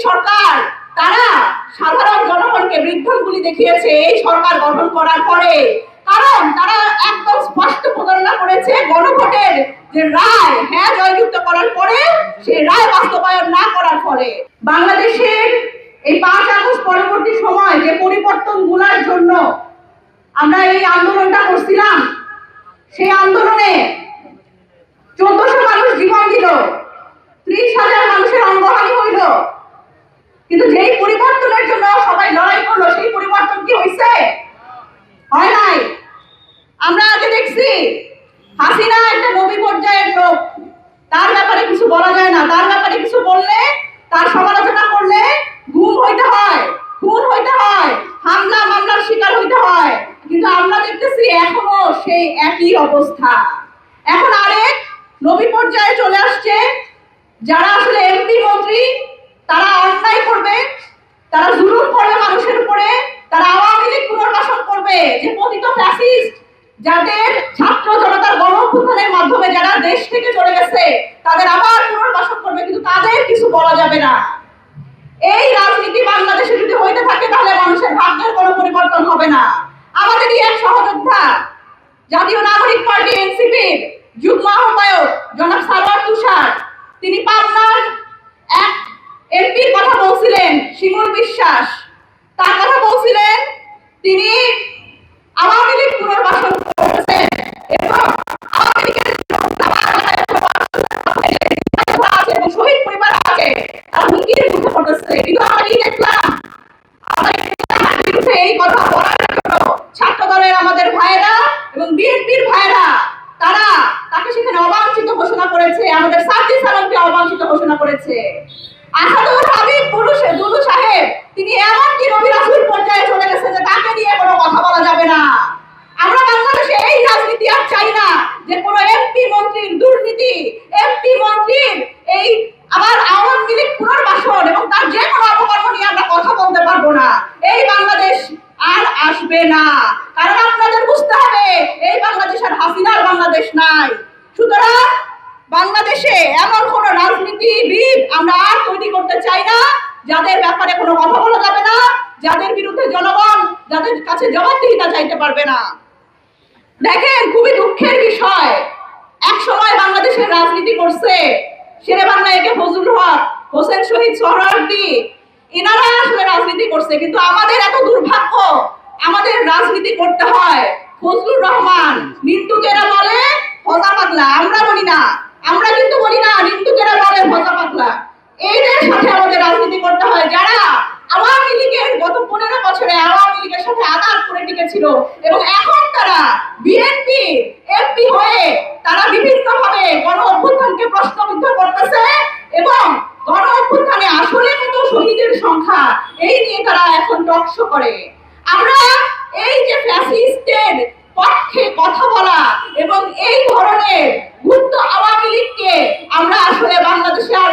সরকার তারা সাধারণ জনগণকে বিভ্রান্তি দেখিয়েছে এই সরকার গঠন করার পরে। কারণ তারা একদম স্পষ্ট প্রতারণা করেছে গণভোটের যে রায় হ্যাঁ জয়যুক্ত করার পরে সেই রায় বাস্তবায়ন না করার পরে। বাংলাদেশের এই 5 আগস্ট পরবর্তী সময় যে পরিবর্তনগুলোর জন্য আমরা এই আন্দোলনটা করছিলাম, সেই আন্দোলনে 1400 মানুষ জীবন দিল, 30,000 মানুষের অঙ্গহানি হইল, কিন্তু যেই পরিবর্তনের জন্য সবাই লড়াই করলো সেই পরিবর্তন কি হয়েছে? হয় নাই। আমরা আগে দেখছি হাসিনা একটা নবী পর্যায়ের লোক, তার ব্যাপারে কিছু বলা যায় না, তার ব্যাপারে কিছু বললে তার সমালোচনা করলে গুম হইতে হয়, খুন হইতে হয়, হামলা মামলার শিকার হইতে হয়। কিন্তু আমরা দেখতেছি এখনো সেই একই অবস্থা। এখন আরেক নবী পর্যায়ে চলে আসছে, যারা আসলে এমপি মন্ত্রী তারা অন্যায় করবে, তারা জুলুম করবে মানুষের উপরে, তারা আওয়ামী লীগ পুনর্বাসন করবে, যে পতিত ফ্যাসিস্ট যাদের ছাত্র জনতার গণঅভ্যুত্থানের মাধ্যমে যারা দেশ থেকে চলে গেছে তাদের আবার পুনর্বাসন করবে, কিন্তু তাদের কিছু বলা যাবে না। এই রাজনীতি বাংলাদেশে যদি হইতে থাকে তাহলে মানুষের ভাগ্যের কোনো পরিবর্তন হবে না। আমাদেরই এক সহযোদ্ধা জাতীয় নাগরিক পার্টি এনসিপির যুগ্ম আহ্বায়ক জনাব সারওয়ার তুষার, তিনি পাবনার এক এমপির কথা বলছিলেন, শিমুল বিশ্বাস, তার কথা বলছিলেন তিনি আওয়ামী লীগ পুনর্বাসন করতেছেন এবং আওয়ামী লীগের শহীদ পরিবার আছে তারা হুমকির মুখে পড়তেছে। কিন্তু আমরা কি দেখলাম? এই কথা বলার জন্য ছাত্র দলের আমাদের ভাইয়েরা এবং বিএনপির ভাইয়েরা তারা তাকে সেখানে অবাঞ্ছিত ঘোষণা করেছে, আমাদের সার্জিস আলমকে অবাঞ্ছিত ঘোষণা করেছে। আসাদুল হাবিব দুলু সাহেব তিনি এমনকি নবী রাসূল পর্যায়ে চলে গেছে যে তাকে নিয়ে কোনো কথা বলা যাবে না। আমরা বাংলাদেশে এই রাজনীতি আর চাই না যে কোনো এমপি মন্ত্রীর দুর্নীতি, এমপি মন্ত্রীর এই আবার আওয়ামী লীগ পুনর্বাসন এবং তার যে কোনো অপকর্ম নিয়ে আমরা কথা বলতে পারবো না। এই বাংলাদেশ আর আসবে না, কারণ আপনাদের বুঝতে হবে এই বাংলাদেশ আর হাসিনার বাংলাদেশ নাই। সুতরাং বাংলাদেশে এমন কোন রাজনীতিবিদ আমরা আর তৈরি করতে চাই না যাদের ব্যাপারে কোনো কথা বলা যাবে না, যাদের বিরুদ্ধে জনগণ যাদের কাছে জবাবদিহিতা চাইতে পারবে না। দেখেন, খুবই দুঃখের বিষয়, এক সময় বাংলাদেশের রাজনীতি করছে শেরেবাংলা একে ফজলুল হক, হোসেন শহীদ সোহরাওয়ার্দী, এনারা আসলে রাজনীতি করছে। কিন্তু আমাদের এত দুর্ভাগ্য, আমাদের রাজনীতি করতে হয় ফজলুর রহমান, নিন্টুকেরা বলে ভজা পাগলা, আমরা বলি না, আমরা কিন্তু বলি না নিন্টুকেরা বলে ভজা পাগলা, এদের সাথে আমাদের রাজনীতি করতে হয় যারা আওয়ামী লীগের গত 15 বছরে আওয়ামী লীগের সাথে আঘাত করে টিকেছিল এবং এখন তারা বিএনপি এমপি হয়ে তারা বিভিন্নভাবে গণ অভ্যুত্থানকে প্রশ্নবিদ্ধ করতেছে এবং গণ অভ্যুত্থানে আসলে কত শহীদের সংখ্যা এই নিয়ে তারা এখন টকশো করে। আমরা এই যে ফ্যাসিস্টের পক্ষে কথা বলা এবং এই ধরনের গুপ্ত আওয়ামী লীগকে আমরা আসলে বাংলাদেশে আর